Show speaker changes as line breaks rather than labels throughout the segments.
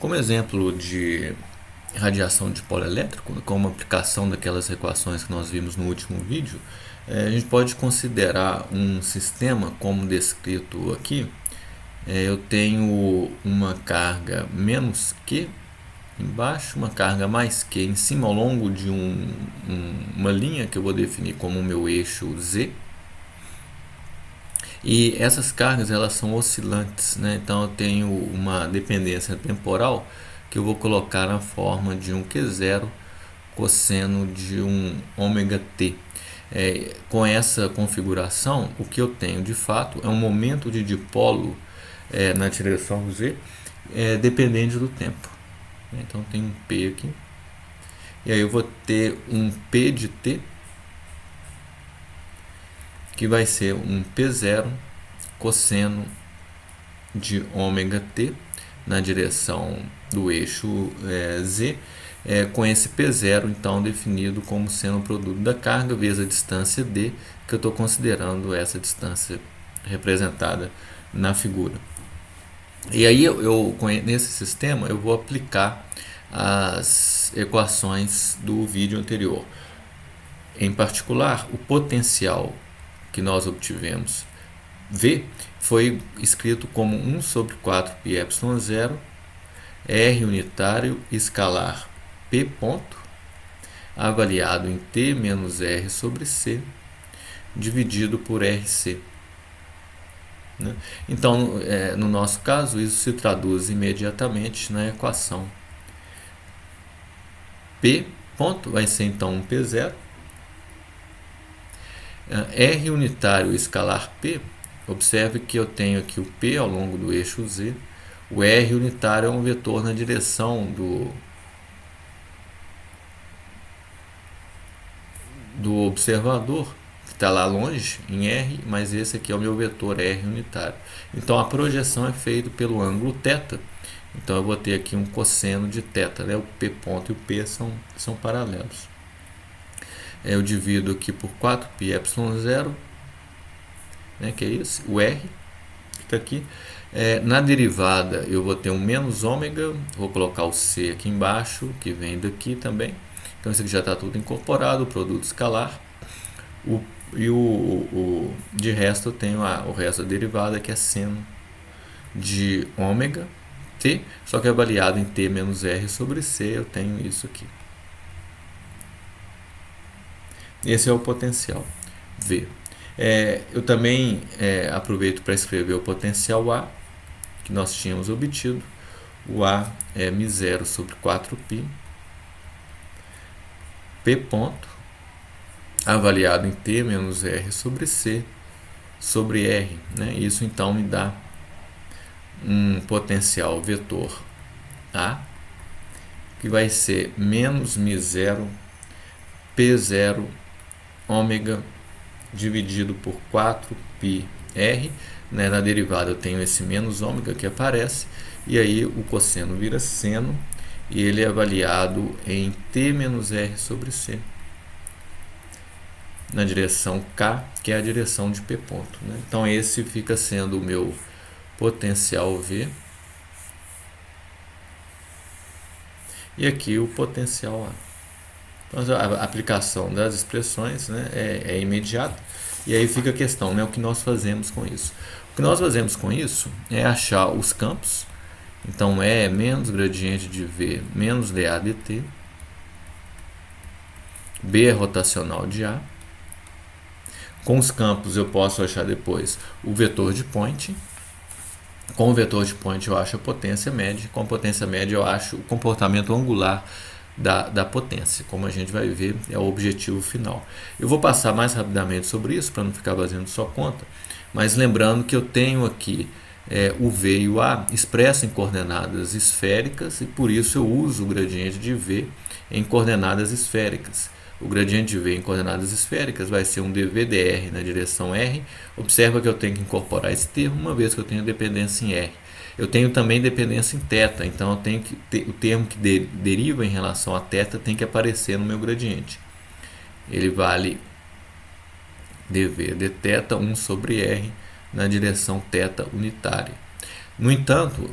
Como exemplo de radiação de polo elétrico, como aplicação daquelas equações que nós vimos no último vídeo, a gente pode considerar um sistema como descrito aqui. Eu tenho uma carga menos Q embaixo, uma carga mais Q em cima ao longo de uma linha que eu vou definir como o meu eixo Z. E essas cargas elas são oscilantes, né? Então eu tenho uma dependência temporal que eu vou colocar na forma de um Q0 cosseno de um ômega t. Com essa configuração, o que eu tenho de fato é um momento de dipolo na direção Z dependente do tempo. Então tem um P aqui, e aí eu vou ter um P de t que vai ser um P0 cosseno de ômega t na direção do eixo Z, com esse P0 então definido como sendo o produto da carga vezes a distância d, que eu estou considerando essa distância representada na figura. E aí nesse sistema eu vou aplicar as equações do vídeo anterior. Em particular, o potencial que nós obtivemos V foi escrito como 1 sobre 4 πε0 R unitário escalar P ponto avaliado em T menos R sobre C dividido por RC. Então, no nosso caso, isso se traduz imediatamente na equação. P ponto vai ser então um P0. R unitário escalar P, observe que eu tenho aqui o P ao longo do eixo Z. O R unitário é um vetor na direção do observador, que está lá longe, em R, mas esse aqui é o meu vetor R unitário. Então a projeção é feita pelo ângulo θ. Então eu vou ter aqui um cosseno de θ, né? O P ponto e o P são paralelos. Eu divido aqui por 4 πε0, né, que é isso, o R, que está aqui. Na derivada eu vou ter um menos ômega, vou colocar o C aqui embaixo, que vem daqui também. Então isso aqui já está tudo incorporado, o produto escalar. De resto eu tenho o resto da derivada, que é seno de ômega t, só que avaliado em t menos r sobre c, eu tenho isso aqui. Esse é o potencial V. Eu também aproveito para escrever o potencial A, que nós tínhamos obtido. O A é μ0 sobre 4π P ponto avaliado em T menos R sobre C sobre R. Né? Isso então me dá um potencial vetor A, que vai ser menos μ0 P0 ômega dividido por 4πr, né? Na derivada eu tenho esse menos ômega que aparece, e aí o cosseno vira seno, e ele é avaliado em t menos r sobre c, na direção K, que é a direção de P ponto. Né? Então esse fica sendo o meu potencial V, e aqui o potencial A. Então, a aplicação das expressões, né, é imediata, e aí fica a questão, né, o que nós fazemos com isso. O que nós fazemos com isso é achar os campos. Então E é menos gradiente de V menos dA dt, B é rotacional de A. Com os campos eu posso achar depois o vetor de point. Com o vetor de point eu acho a potência média. Com a potência média eu acho o comportamento angular da potência. Como a gente vai ver, é o objetivo final. Eu vou passar mais rapidamente sobre isso para não ficar fazendo só conta, mas lembrando que eu tenho aqui o V e o A expresso em coordenadas esféricas, e por isso eu uso o gradiente de V em coordenadas esféricas. O gradiente de V em coordenadas esféricas vai ser um dV dr na direção R. Observa que eu tenho que incorporar esse termo, uma vez que eu tenho dependência em R. Eu tenho também dependência em θ, então eu tenho que ter, o termo que deriva em relação a θ tem que aparecer no meu gradiente. Ele vale dV dθ 1 sobre R na direção θ unitária. No entanto,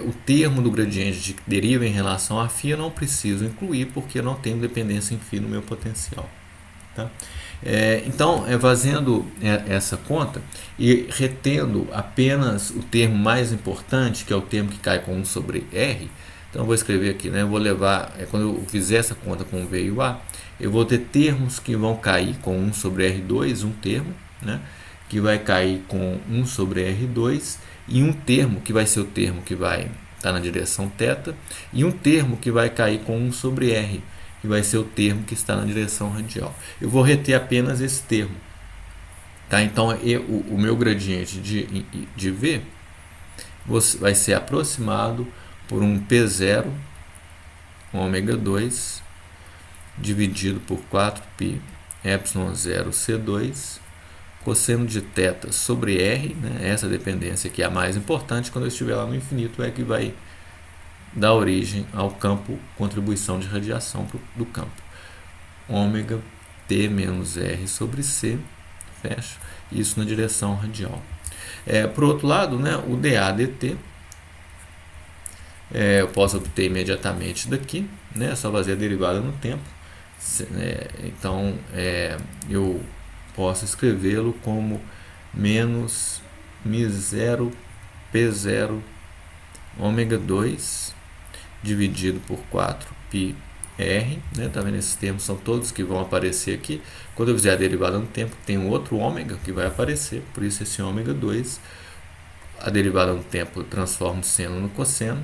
o termo do gradiente que deriva em relação a φ eu não preciso incluir, porque eu não tenho dependência em φ no meu potencial. Tá? Então, fazendo essa conta e retendo apenas o termo mais importante, que é o termo que cai com 1 sobre R, então eu vou escrever aqui, né? Eu vou levar, quando eu fizer essa conta com o V e o A, eu vou ter termos que vão cair com 1 sobre R2, um termo, né? Que vai cair com 1 sobre R2, e um termo que vai ser o termo que vai estar na direção θ, e um termo que vai cair com 1 sobre R, que vai ser o termo que está na direção radial. Eu vou reter apenas esse termo. Tá? Então, o meu gradiente de V vai ser aproximado por um P0 ômega 2 dividido por 4π ε0 C2 cosseno de θ sobre R, né? Essa dependência que é a mais importante quando eu estiver lá no infinito, é que vai dar origem ao campo contribuição de radiação do campo. Ômega T menos R sobre C, fecha, isso na direção radial. Por outro lado, né, o dA dt, eu posso obter imediatamente daqui, né, é só fazer a derivada no tempo. Então, eu posso escrevê-lo como menos μ0 P0 ômega 2 dividido por 4πr, né? Tá vendo? Esses termos são todos que vão aparecer aqui. Quando eu fizer a derivada no tempo, tem um outro ômega que vai aparecer, por isso esse ômega 2. A derivada no tempo transforma o seno no cosseno,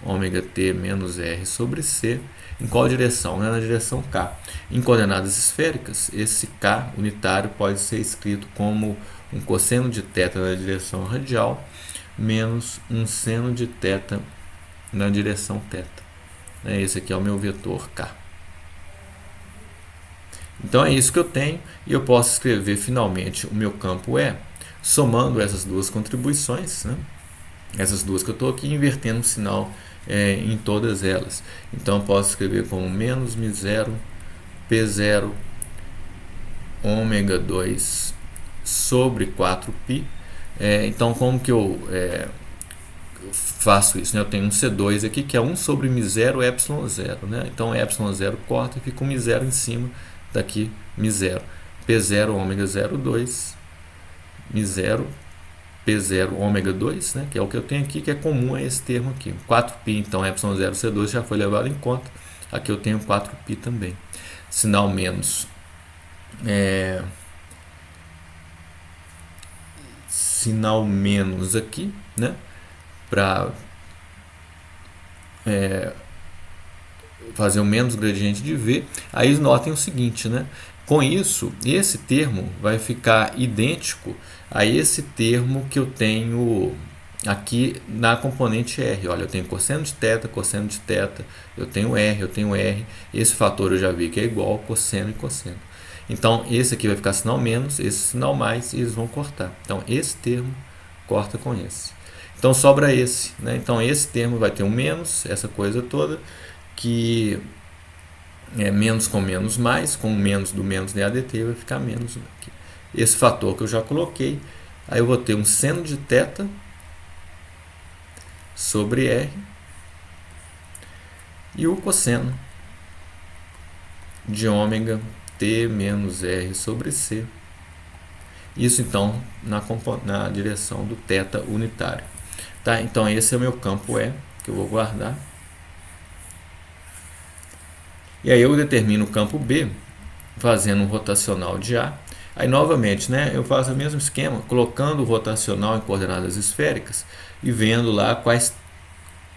ômega t menos r sobre c. Em qual direção? Na direção k. Em coordenadas esféricas, esse k unitário pode ser escrito como um cosseno de θ na direção radial menos um seno de θ na direção θ. Esse aqui é o meu vetor k. Então é isso que eu tenho, e eu posso escrever finalmente o meu campo E, somando essas duas contribuições, né? Essas duas que eu estou aqui, invertendo o sinal em todas elas. Então eu posso escrever como menos μ0 P0 ômega 2 sobre 4π. Então como que eu faço isso, né? Eu tenho um C2 aqui que é 1 sobre μ0 ε0, né? Então ε0 corta e fica um μ0 em cima daqui, μ0 P0 ômega 0,2 μ0 P0 ômega 2, né? Que é o que eu tenho aqui, que é comum a esse termo aqui. 4π, então ε0 C2 já foi levado em conta. Aqui eu tenho 4π também. Sinal menos sinal menos aqui, né? Para fazer o menos gradiente de V. Aí notem o seguinte, né? Com isso, esse termo vai ficar idêntico a esse termo que eu tenho aqui na componente R. Olha, eu tenho cosseno de θ, eu tenho R. Esse fator eu já vi que é igual cosseno e cosseno. Então, esse aqui vai ficar sinal menos, esse sinal mais, e eles vão cortar. Então, esse termo corta com esse. Então, sobra esse, né? Então, esse termo vai ter um menos, essa coisa toda, que é menos com menos mais, com menos do menos de ADT vai ficar menos aqui. Esse fator que eu já coloquei, aí eu vou ter um seno de θ sobre R e o cosseno de ômega T menos R sobre C. Isso então na direção do θ unitário. Tá? Então esse é o meu campo E, que eu vou guardar. E aí eu determino o campo B, fazendo um rotacional de A. Aí novamente, né, eu faço o mesmo esquema, colocando o rotacional em coordenadas esféricas e vendo lá quais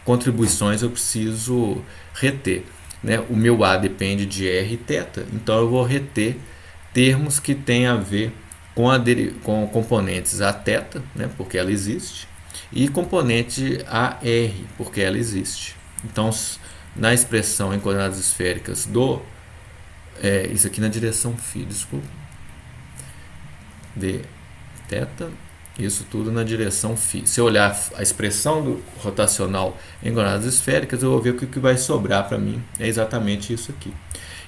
contribuições eu preciso reter. Né? O meu A depende de R e θ, então eu vou reter termos que têm a ver com componentes Aθ, né, porque ela existe, e componente AR, porque ela existe. Então, na expressão em coordenadas esféricas isso aqui na direção φ, desculpa, de θ, isso tudo na direção φ. Se eu olhar a expressão do rotacional em coordenadas esféricas, eu vou ver que o que vai sobrar para mim é exatamente isso aqui.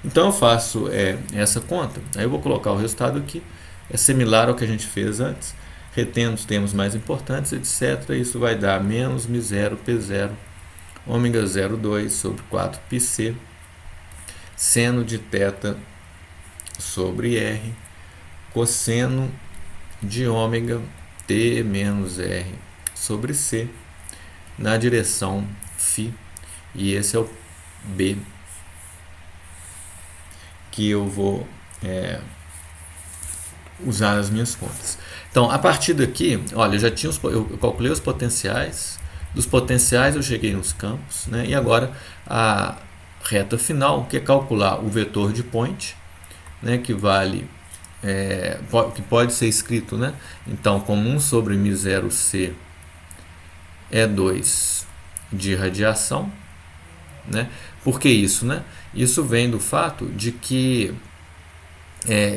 Então eu faço essa conta, aí eu vou colocar o resultado aqui, é similar ao que a gente fez antes. retendo os termos mais importantes, etc. Isso vai dar menos μ0 P0 ômega 0,2 sobre 4 πc seno de θ sobre R cosseno de ômega T menos R sobre C na direção φ, e esse é o B que eu vou usar nas minhas contas. Então, a partir daqui, olha, eu calculei os potenciais, dos potenciais eu cheguei nos campos, né? E agora a reta final, que é calcular o vetor de point, né? Que vale, que pode ser escrito, né? Então, como 1 sobre μ0c E2 de radiação, né? Por que isso, né? Isso vem do fato de que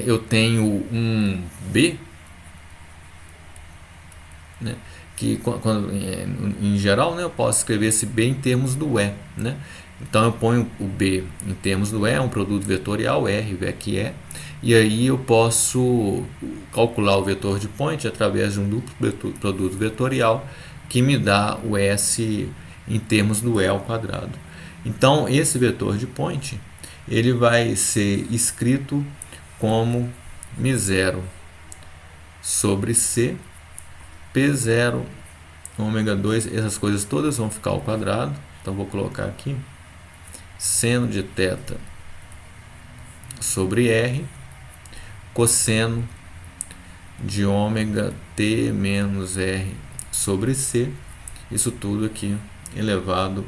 eu tenho um B, né? Que em geral, né, eu posso escrever esse B em termos do E, né? Então eu ponho o B em termos do E, é um produto vetorial, R, V que é, e aí eu posso calcular o vetor de point através de um duplo produto vetorial que me dá o S em termos do E ao quadrado. Então esse vetor de point ele vai ser escrito como μ0 sobre C, P0, ômega 2, essas coisas todas vão ficar ao quadrado. Então vou colocar aqui seno de θ sobre R, cosseno de ômega T menos R sobre C, isso tudo aqui elevado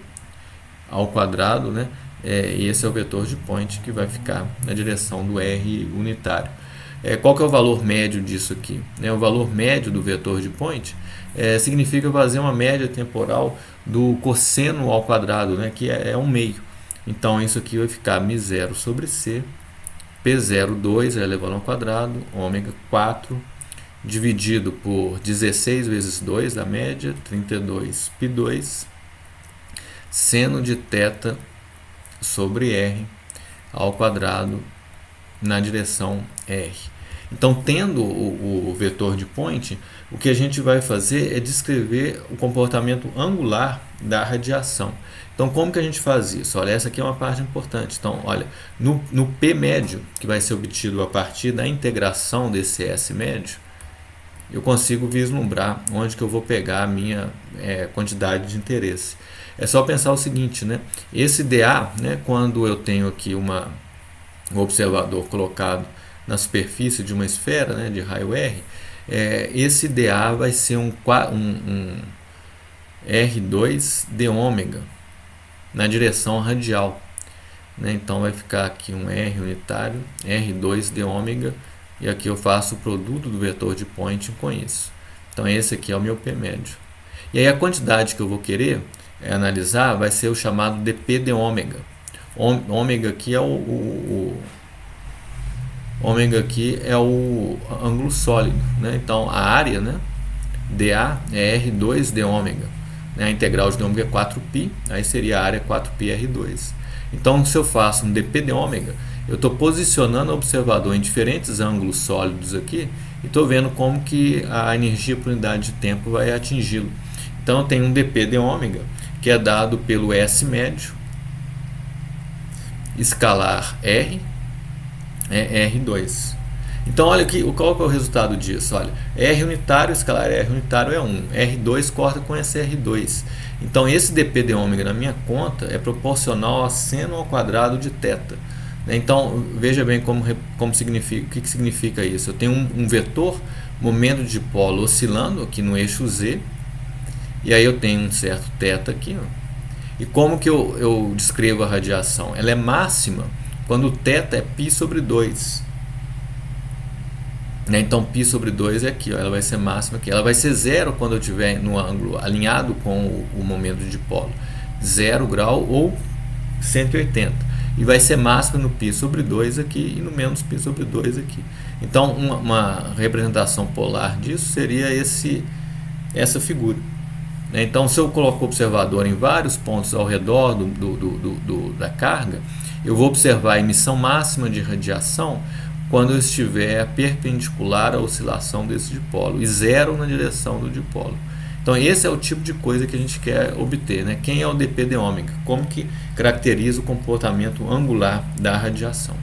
ao quadrado, né? E esse é o vetor de point que vai ficar na direção do R unitário. Qual que é o valor médio disso aqui? O valor médio do vetor de point significa fazer uma média temporal do cosseno ao quadrado, né? Que é 1/2. Então isso aqui vai ficar μ0 sobre C, P02 elevado ao quadrado, ômega 4, dividido por 16 vezes 2, da média, 32 π2, seno de θ sobre R ao quadrado na direção R. Então, tendo o vetor de point, o que a gente vai fazer é descrever o comportamento angular da radiação. Então, como que a gente faz isso? Olha, essa aqui é uma parte importante. Então, olha, no P médio, que vai ser obtido a partir da integração desse S médio, eu consigo vislumbrar onde que eu vou pegar a minha quantidade de interesse. É só pensar o seguinte, né? Esse dA, né, quando eu tenho aqui um observador colocado na superfície de uma esfera, né, de raio R, esse dA vai ser um R2 de ômega na direção radial, né? Então vai ficar aqui um R unitário, R2 de ômega, e aqui eu faço o produto do vetor de point com isso. Então esse aqui é o meu P médio. E aí a quantidade que eu vou querer analisar vai ser o chamado dP de ômega. Ômega aqui é ômega aqui é o ângulo sólido, né? Então a área, né, dA é R2 de ômega, né? A integral de ômega é 4π, aí seria a área 4πr2. Então se eu faço um dP de ômega, eu estou posicionando o observador em diferentes ângulos sólidos aqui e estou vendo como que a energia por unidade de tempo vai atingi-lo. Então eu tenho um dP de ômega que é dado pelo S médio escalar R, R2. Então olha aqui, qual que é o resultado disso? Olha, R unitário escalar R unitário é 1, R2 corta com esse R2. Então esse dP de ômega na minha conta é proporcional a seno ao quadrado de θ. Então veja bem como significa, o que significa isso. Eu tenho um vetor momento de dipolo oscilando aqui no eixo Z, e aí eu tenho um certo θ aqui, ó. E como que eu descrevo a radiação? Ela é máxima quando θ é π sobre 2. Então π sobre 2 é aqui, ó, ela vai ser máxima aqui. Ela vai ser zero quando eu estiver no ângulo alinhado com o momento de dipolo, 0 grau ou 180. E vai ser máxima no π sobre 2 aqui e no menos π sobre 2 aqui. Então uma representação polar disso seria essa figura. Então se eu coloco o observador em vários pontos ao redor da carga, eu vou observar a emissão máxima de radiação quando eu estiver perpendicular à oscilação desse dipolo e zero na direção do dipolo. Então esse é o tipo de coisa que a gente quer obter, né? Quem é o dp de ômega? Como que caracteriza o comportamento angular da radiação?